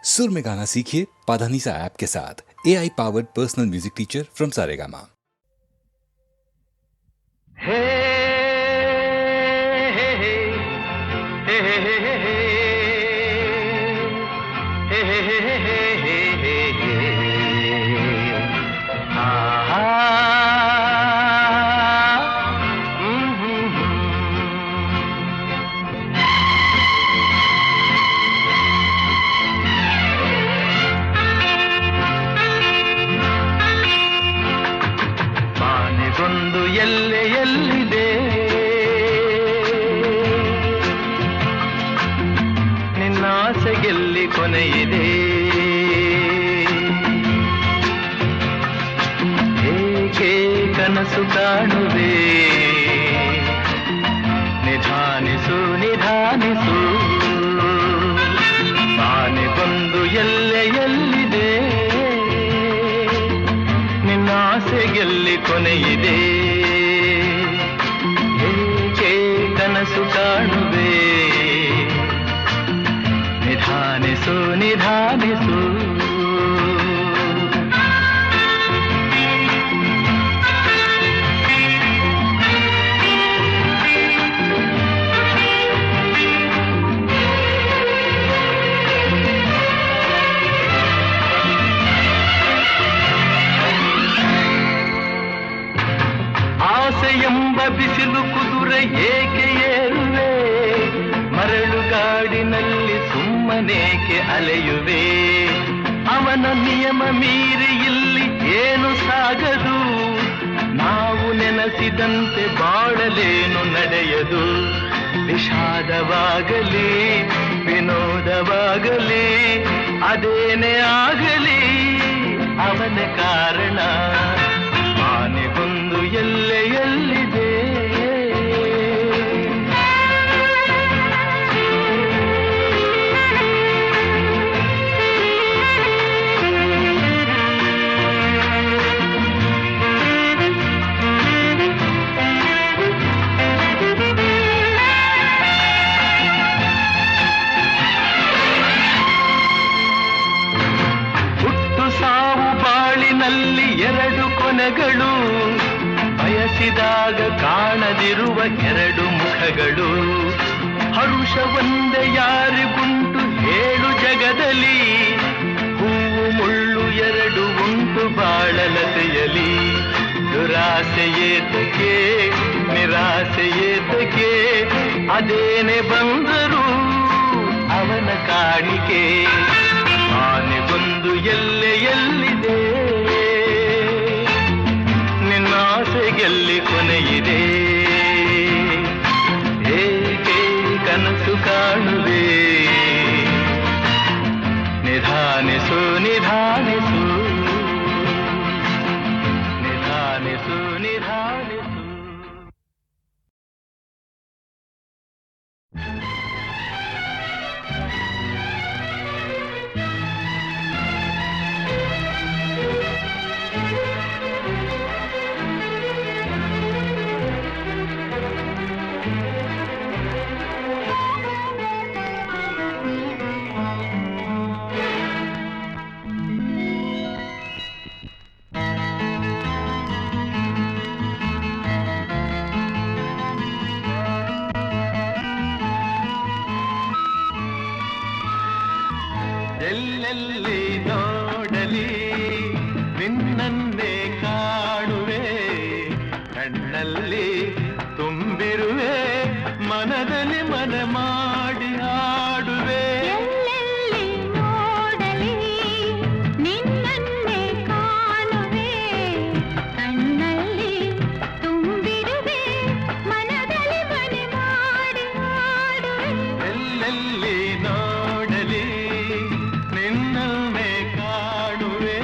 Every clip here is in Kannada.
सुर में गाना सीखिए पाधानीसा ऐप के साथ। AI powered personal music teacher from Saregama. ಎಲ್ಲೆಯಲ್ಲಿದೆ ನಿನ್ನಾಸೆಗೆಲ್ಲಿ ಕೊನೆಯಿದೆ, ಏಕೆ ಕನಸು ಕಾಣುವೆ, ನಿಧಾನಿಸು ನಿಧಾನಿಸು, ಬಾನಿಗೊಂದು ಎಲ್ಲೆಯಲ್ಲಿದೆ ನಿನ್ನಾಸೆಗೆಲ್ಲಿ ಕೊನೆಯಿದೆ, ಕನಸು ಕಾಣುವೆ, ನಿಧಾನಿಸು ನಿಧಾನಿಸು. ಆಸೆಯೆಂಬ ಬಿಸಿಲು ಕುದುರೆ ಏಕೆ ಏರುವೆ, ಮರಳುಗಾಡಿನಲ್ಲಿ ಸುಮ್ಮನೇಕೆ ಅಲೆಯುವೆ, ಅವನ ನಿಯಮ ಮೀರಿ ಇಲ್ಲಿ ಏನು ಸಾಗದು, ನಾವು ನೆನೆಸಿದಂತೆ ಬಾಳಲೇನು ನಡೆಯದು, ವಿಷಾದವಾಗಲಿ ವಿನೋದವಾಗಲಿ ಅದೇನೇ ಆಗಲಿ ಅವನ ಕಾರಣ, ಆನೆಗೊಂದು ಎಲ್ಲೆಯಲ್ಲಿದೆ. ಹುಟ್ಟು ಸಾವು ಬಾಳಿನಲ್ಲಿ ಎರಡು ಕೊನೆಗಳು, ಬಯಸಿದಾಗ ಕಾಣದಿರುವ ಎರಡು ಮುಖಗಳು, ಹರುಷ ಒಂದೇ ಯಾರಿಗುಂಟು ಹೇಳು ಜಗದಲ್ಲಿ, ಹೂವು ಮುಳ್ಳು ಎರಡು ಉಂಟು ಬಾಳಲತೆಯಲಿ, ದುರಾಸೆಯೇತಕ್ಕೆ ನಿರಾಸೆಯೇತಕ್ಕೆ ಅದೇನೆ ಬಂದರು ಅವನ ಕಾಣಿಕೆ, ಆನೆಗೊಂದು ಎಲ್ಲೆಯಲ್ಲಿದೆ ನಿನ್ನಾಸೆಗೆಲ್ಲಿ ಕೊನೆಯಿದೆ, ಏಕೆ ಕನಸು ಕಾಣುವೆ, ನಿಧಾನಿಸು ನಿಧಾನಿಸು, ನಿಧಾನಿಸು ನಿಧಾನಿಸು. ಎಲ್ಲೆಲ್ಲಿ ನೋಡಲಿ ನಿನ್ನನ್ನೇ ಕಾಣುವೆ, ಕಣ್ಣಲ್ಲಿ ತುಂಬಿರುವೆ ಮನದಲ್ಲಿ ಮನ ಮಾಡಿ ಆಡುವೆ, ಎಲ್ಲೆಲ್ಲಿ ನೋಡಲಿ ನಿನ್ನನ್ನೇ ಕಾಣುವೆ, ಕಣ್ಣಲ್ಲಿ ತುಂಬಿರುವೆ ಮನದಲ್ಲಿ ಮನೆ ಮಾಡಿ ಆಡುವೆ, ಎಲ್ಲೆಲ್ಲಿ ನೋಡಲಿ ನಿನ್ನನ್ನೇ ಕಾಣುವೆ.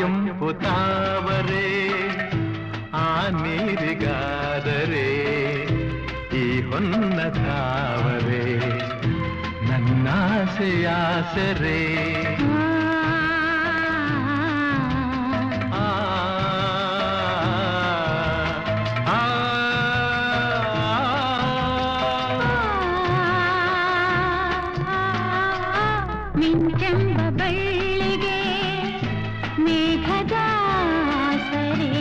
ಕೆಂಪು ತಾವರೆ ಆ ನೀರಿಗಾದರೆ ಈ ಹೊನ್ನ ತಾವರೆ ನನ್ನಾಸೆಯಾಸರೆ ಮಿಂಚೆಂಬ ಬಳ್ಳಿಗೆ ಮೇಘದ ಸರೆ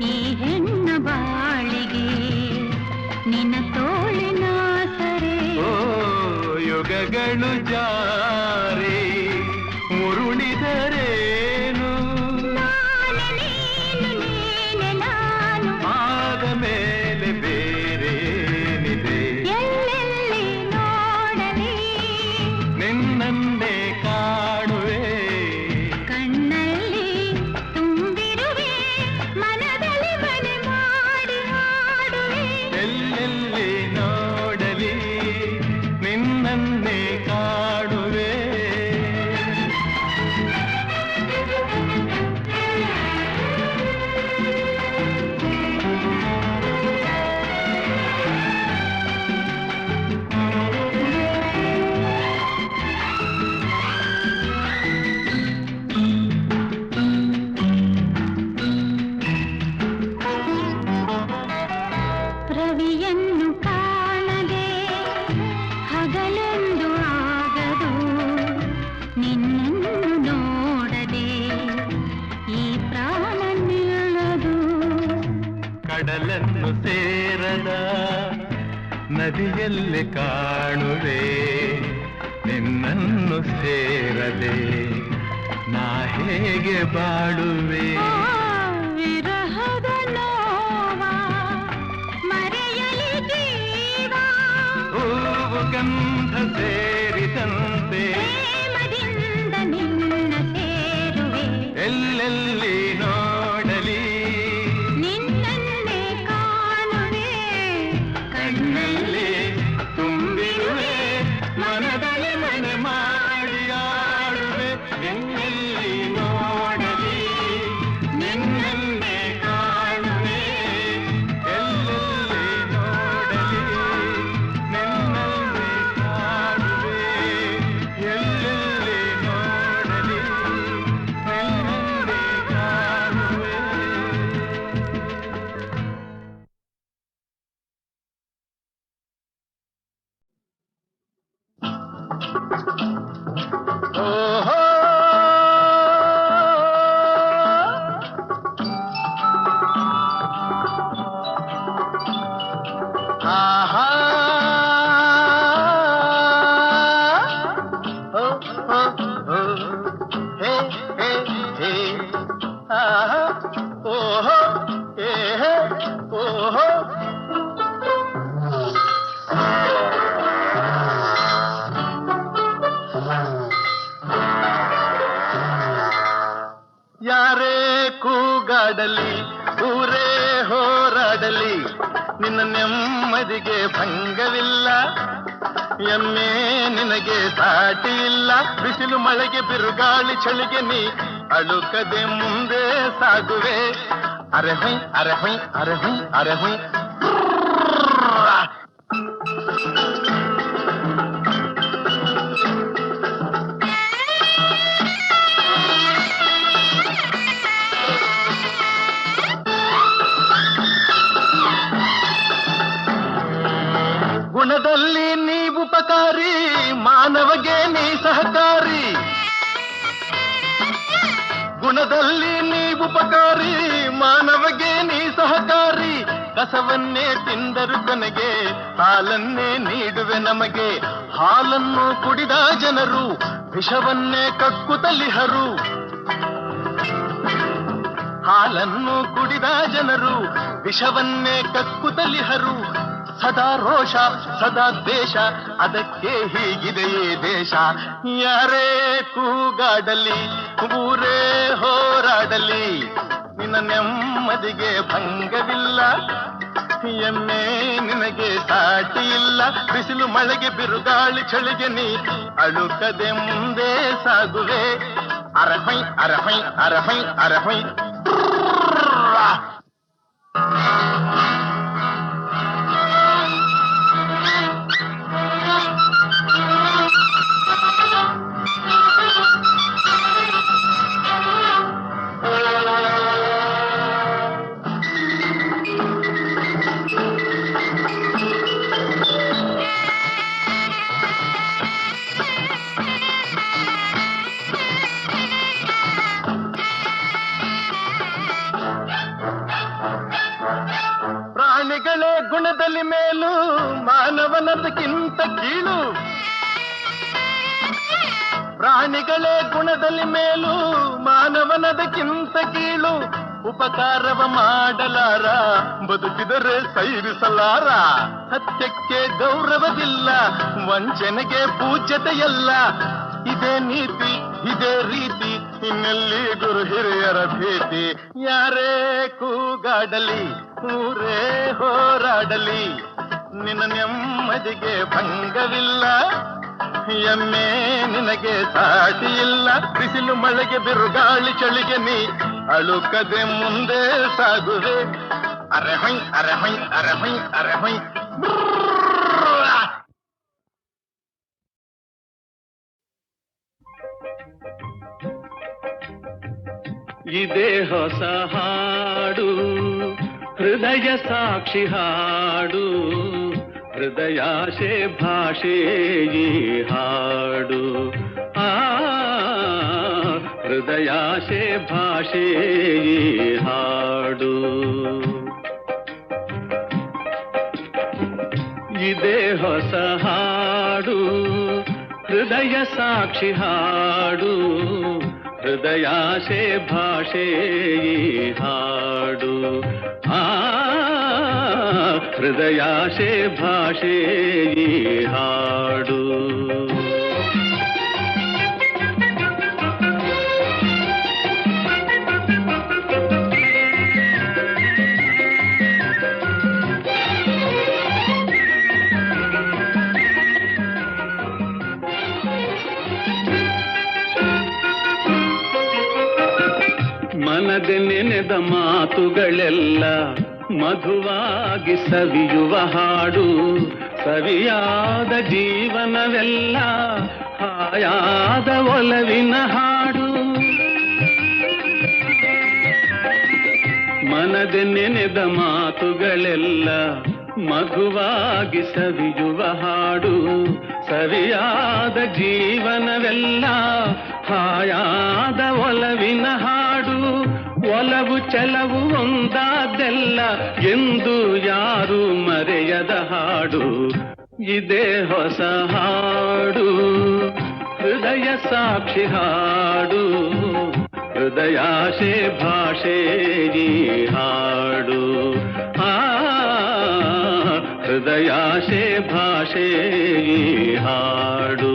ಈ ಹೆಣ್ಣ ಬಾಳಿಗೆ ನಿನ್ನ ತೋಳಿನ ಸರೆ ಓ ಯುಗಗಳು ಜಾರಿ ಉರುಳಿದರೇನು ನಾನೇ ನೀನು ನಾನು ಆದ ಮೇಲೆ ಬೇರೇನಿದೆ ಎಲ್ಲೆಲ್ಲಿ ನೋಡಲಿ ನಿನ್ನನ್ನೇ ಕಾಣುವೆ ಕಣ್ಣಲ್ಲಿ ತುಂಬಿರುವೆ ಮನದಲ್ಲಿ ಮನೆ ಮಾಡಿ ಹಾಡುವೆ ಎಲ್ಲೆಲ್ಲಿ ನೋಡಲಿ ನಿನ್ನನ್ನೇ ಕಾಣುವೆ ರವಿಯನ್ನು ಕಾಣದೆ ಹಗಲೆಂದು ಆಗದು ನಿನ್ನನ್ನು ನೋಡದೆ ಈ ಪ್ರಾಣ ನಿಲ್ಲದು ಕಡಲನ್ನು ಸೇರದ ನದಿಯಲ್ಲಿ ಕಾಣುವೆ ನಿನ್ನನ್ನು ಸೇರದೆ ನಾ ಹೇಗೆ ಬಾಳುವೆ ಆ ವಿರಹದ ನೋವ ಮರೆಯಲಿ ಜೀವ ಹೂವು ಗಂಧ ಸೇರಿದಂತೆ ಪ್ರೇಮದಿಂದ ನಿನ್ನ ಸೇರುವೆ ಎಲ್ಲೆಲ್ಲಿ ನೋಡಲಿ ನಿನ್ನನ್ನೇ ಕಾಣುವೆ ಕಣ್ಣಲ್ಲಿ ತುಂಬಿರುವೆ ಮನದಲ್ಲಿ ಮನೆ ಮಾಡಿ ಆಡುವೆ ಎಲ್ಲೆಲ್ಲಿ ನೋಡಲಿ ನಿನ್ನನ್ನೇ ಕಾಣುವೆ ಎಲ್ಲೆಲ್ಲಿ ನೋಡಲಿ ನಿನ್ನನ್ನೇ ಕಾಣುವೆ ಎಲ್ಲೆಲ್ಲಿ ನೋಡಲಿ ನಿನ್ನನ್ನೇ ಕಾಣುವೆ ಓಹೋ ಆಹಾ ಓ ಓ ಓ ಹೇ ಹೇ ಹೇ ಆಹಾ ಓಹೋ ಹೇ ಹೇ ಓಹೋ ಯಾರೇ ಕೂಗಾಡಲಿ ಊರೇ ಹೋರಾಡಲಿ ನಿನ್ನ ನೆಮ್ಮದಿಗೆ ಭಂಗವಿಲ್ಲ ಎಮ್ಮೆ ನಿನಗೆ ಸಾಟಿ ಇಲ್ಲ ಬಿಸಿಲು ಮಳೆಗೆ ಬಿರುಗಾಳಿ ಚಳಿಗೆ ನೀ ಅಳುಕದೆ ಮುಂದೆ ಸಾಗುವೆ ಅರೆ ಹೊಯ್ ಅರೆ ಹೊಯ್ ಅರೆ ಹೊಯ್ ಅರೆ ಹೊಯ್ ಗುಣದಲ್ಲಿ ನೀ ಉಪಕಾರಿ ಮಾನವಗೆ ನೀ ಸಹಕಾರಿ ಗುಣದಲ್ಲಿ ನೀ ಉಪಕಾರಿ ಮಾನವಗೆ ನೀ ಸಹಕಾರಿ ಕಸವನ್ನೇ ತಿಂದರು ಕೊನೆಗೆ ಹಾಲನ್ನೇ ನೀಡುವೆ ನಮಗೆ ಹಾಲನ್ನು ಕುಡಿದ ಜನರು ವಿಷವನ್ನೇ ಕಕ್ಕುತ್ತಲಿಹರು ಹಾಲನ್ನು ಕುಡಿದ ಜನರು ವಿಷವನ್ನೇ ಕಕ್ಕುತ್ತಲಿಹರು ಸದಾ ರೋಷ ಸದಾ ದ್ವೇಷ ಅದಕ್ಕೆ ಹೀಗಿದೆಯೇ ದೇಶ ಯಾರೇ ಕೂಗಾಡಲಿ ಊರೇ ಹೋರಾಡಲಿ ನಿನ್ನ ನೆಮ್ಮದಿಗೆ ಭಂಗವಿಲ್ಲ ಎಮ್ಮೆ ನಿನಗೆ ಸಾಟಿ ಇಲ್ಲ ಬಿಸಿಲು ಮಳೆಗೆ ಬಿರುಗಾಳಿ ಚಳಿಗೆ ನೀ ಅಳುಕದೆ ಮುಂದೆ ಸಾಗುವೆ ಅರಹೈ ಅರಹೈ ಅರಹೈ ಅರಹೈ. ಪ್ರಾಣಿಗಳೇ ಗುಣದಲ್ಲಿ ಮೇಲು, ಮಾನವನದಕ್ಕಿಂತ ಕೀಳು. ಪ್ರಾಣಿಗಳೇ ಗುಣದಲ್ಲಿ ಮೇಲು, ಮಾನವನದಕ್ಕಿಂತ ಕೀಳು. ಉಪಕಾರವ ಮಾಡಲಾರ, ಬದುಕಿದರೆ ಸೈರಿಸಲಾರ. ಸತ್ಯಕ್ಕೆ ಗೌರವವಿಲ್ಲ, ವಂಚನೆಗೆ ಪೂಜ್ಯತೆಯಲ್ಲ. ಇದೇ ನೀತಿ, ಇದೇ ರೀತಿ, ಇನ್ನೆಲ್ಲಿ ಗುರು ಹಿರಿಯರ ಭೇಟಿ. ಯಾರೇ ಕೂಗಾಡಲಿ, ಊರೇ ಹೋರಾಡಲಿ, ನಿನ್ನ ನೆಮ್ಮದಿಗೆ ಭಂಗವಿಲ್ಲ. ಎಮ್ಮೆ ನಿನಗೆ ಸಾಟಿ ಇಲ್ಲ. ಬಿಸಿಲು ಮಳೆಗೆ ಬಿರುಗಾಳಿ ಚಳಿಗೆ ನೀ ಅಳುಕದೆ ಮುಂದೆ ಸಾಗುವೆ. ಅರೆಹೊಯ್ ಅರೆಹೊಯ್ ಅರೆಹೊಯ್ ಅರೆಹೊಯ್. ಇದೇ ಹೊಸ ಹಾಡು, ಹೃದಯ ಸಾಕ್ಷಿ ಹಾಡು. ಹೃದಯಾಶೆ ಭಾಷೆ ಈ ಹಾಡು. ಹೃದಯಾಶೆ ಭಾಷೆ ಈ ಹಾಡು. ಇದೇ ಹೊಸ ಹಾಡು, ಹೃದಯ ಸಾಕ್ಷಿ ಹಾಡು. ಹೃದಯಾಶೆ ಭಾಷೆ ಈ ಹಾಡು. ಹೃದಯಾಶೆ ಭಾಷೆ ಈ ಹಾಡು. ಮನದೆ ನೆನೆದ ಮಾತುಗಳೆಲ್ಲ ಮಧುವಾಗಿ ಸವಿಯುವ ಹಾಡು. ಸವಿಯಾದ ಜೀವನವೆಲ್ಲ ಹಾಯಾದ ಒಲವಿನ ಹಾಡು. ಮನದೆ ನೆನೆದ ಮಾತುಗಳೆಲ್ಲ ಮಧುವಾಗಿ ಸವಿಯುವ ಹಾಡು. ಸವಿಯಾದ ಜೀವನವೆಲ್ಲ ಹಾಯಾದ ಒಲವಿನ ಹಾಡು. ಒಲವು ಛಲವು ಒಂದಾದೆಲ್ಲ ಎಂದು ಯಾರು ಮರೆಯದ ಹಾಡು. ಇದೇ ಹೊಸ ಹಾಡು, ಹೃದಯ ಸಾಕ್ಷಿ ಹಾಡು. ಹೃದಯಾಶೆ ಭಾಷೆ ಈ ಹಾಡು. ಹೃದಯಾಶೆ ಭಾಷೆ ಈ ಹಾಡು.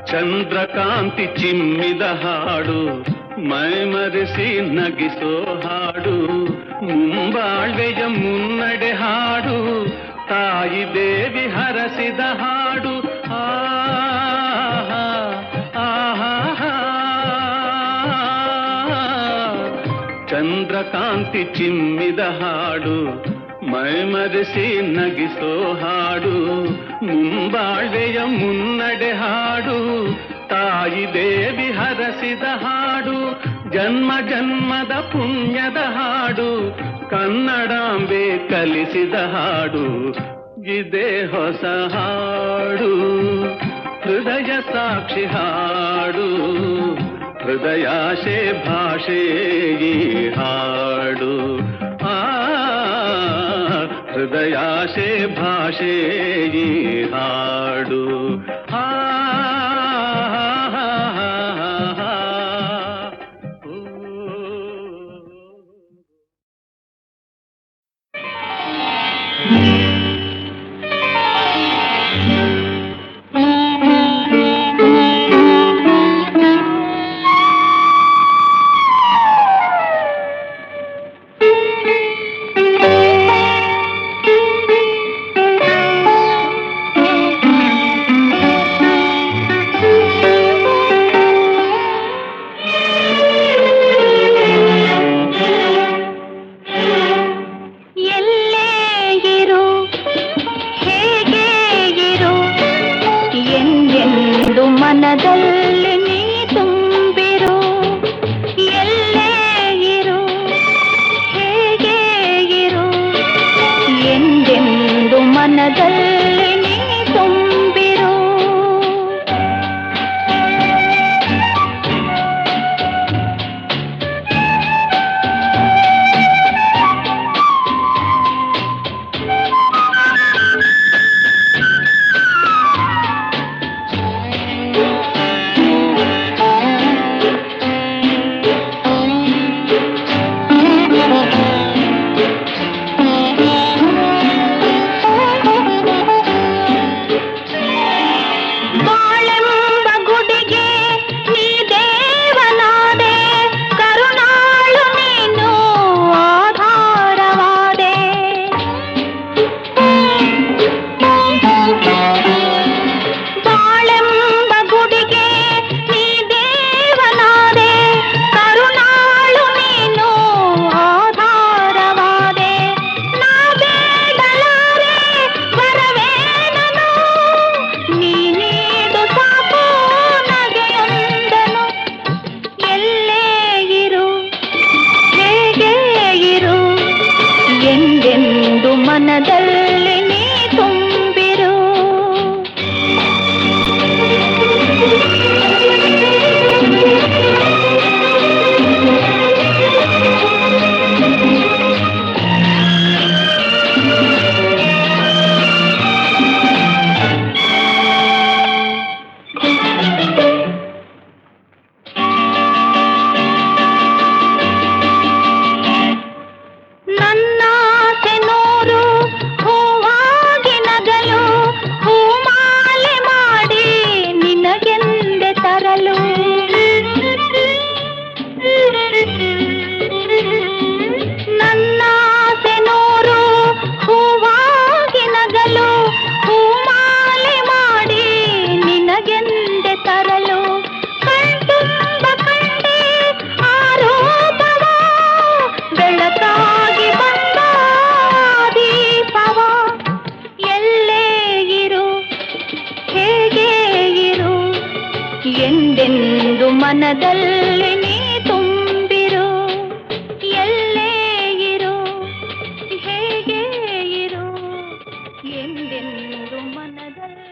ಚಂದ್ರಕಾಂತಿ ಚಿಮ್ಮಿದ ಹಾಡು, ಮೈಮರೆಸಿ ನಗಿಸೋ ಹಾಡು. ಮುಂಬಾಳ್ವೆಯ ಮುನ್ನಡೆ ಹಾಡು, ತಾಯಿ ದೇವಿ ಹರಸಿದ ಹಾಡು. ಚಂದ್ರಕಾಂತಿ ಚಿಮ್ಮಿದ ಹಾಡು, ಮೈಮರೆಸಿ ನಗಿಸೋ ಹಾಡು. ಮುಂಬಾಳ್ವೆಯ ಮುನ್ನಡೆ ಹಾಡು, ತಾಯಿ ದೇವಿ ಹರಸಿದ ಹಾಡು. ಜನ್ಮ ಜನ್ಮದ ಪುಣ್ಯದ ಹಾಡು, ಕನ್ನಡಾಂಬೆ ಕಲಿಸಿದ ಹಾಡು. ಇದೇ ಹೊಸ ಹಾಡು, ಹೃದಯ ಸಾಕ್ಷಿ ಹಾಡು. ಹೃದಯಾಶೆ ಭಾಷೆ ಈ ಹಾಡು. ಹೃದಯಾಶೆ ಭಾಷೆ ಈ ಹಾಡು. ಮನದಲ್ಲಿ ನೀ ತುಂಬಿರು. ಬಾಳೆಂಬ ಗುಡಿಗೆ ನೀ ದೇವನಾದೆ, ಕರುಣಾಳು ನೀನು ಆಧಾರವಾದೆ. ಬಾಳೆಂಬ ಗುಡಿಗೆ ನೀ ದೇವನಾದೆ, ಕರುಣಾಳು ನೀನು ಆಧಾರವಾದೆ. ನಾ ಬೇಡಲಾರೆ ಬರವೇನನು, ನೀ ನೀಡು ಸಾಕು ನಗೆಯೊಂದನು. ಎಲ್ಲೇ ಇರು ಹೇಗೆ ಇರು, ಎಂದೆಂದು ಮನದಲ್ಲಿ ನೀ ತುಂಬಿರು. ನನ್ನಾಸೆ ನೂರು ಹೂವಾಗಿ ನಗಲು, ಹೂಮಾಲೆ ಮಾಡಿ ನಿನಗೆಂದೆ ತರಲು. ನನ್ನಾಸೆ ನೂರು ಹೂವಾಗಿ ನಗಲು, ಹೂಮಾಲೆ ಮಾಡಿ ನಿನಗೆಂದೆ ತರಲು. ಕಣ್ತುಂಬ ಕಂಡೆ ಆರೋಪವ, ಬೆಳಕಾಗಿ ಬಂದ ದೀಪವ. ಎಲ್ಲೇ ಇರು ಹೇಗೆ ಇರು, ಎಂದೆಂದು ಮನದಲ್ಲಿ ನೀ ತುಂಬಿರು. ಎಲ್ಲೇ ಇರು ಹೇಗೆ ಇರು, ಎಂದೆಂದು ಮನದಲ್ಲಿ.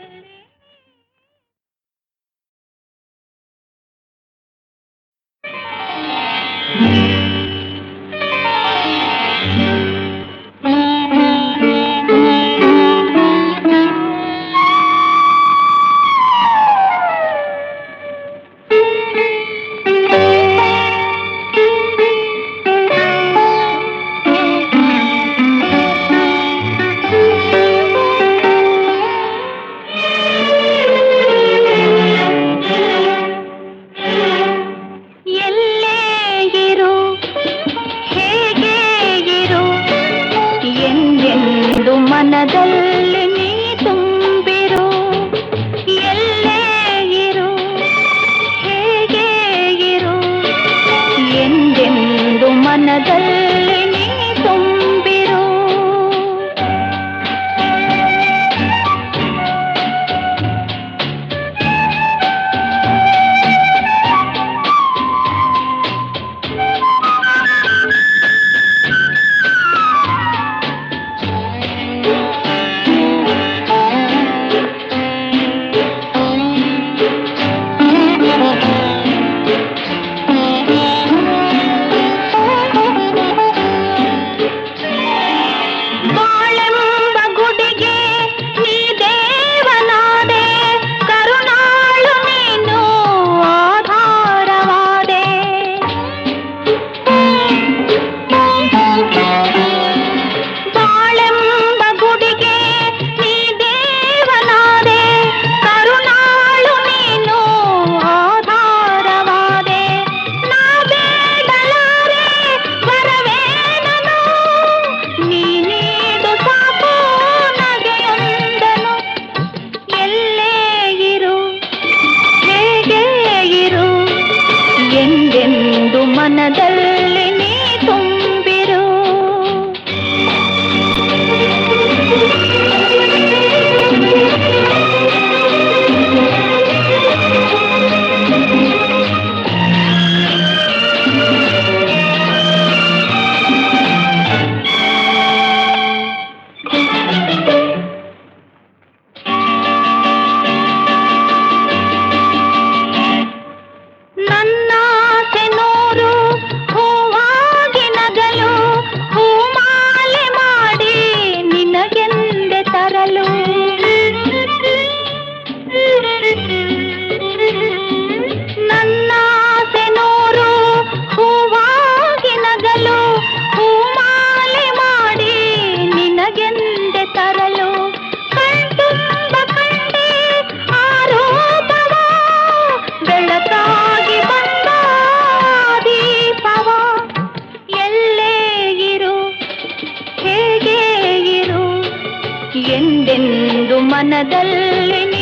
ಮನದಲ್ಲಿ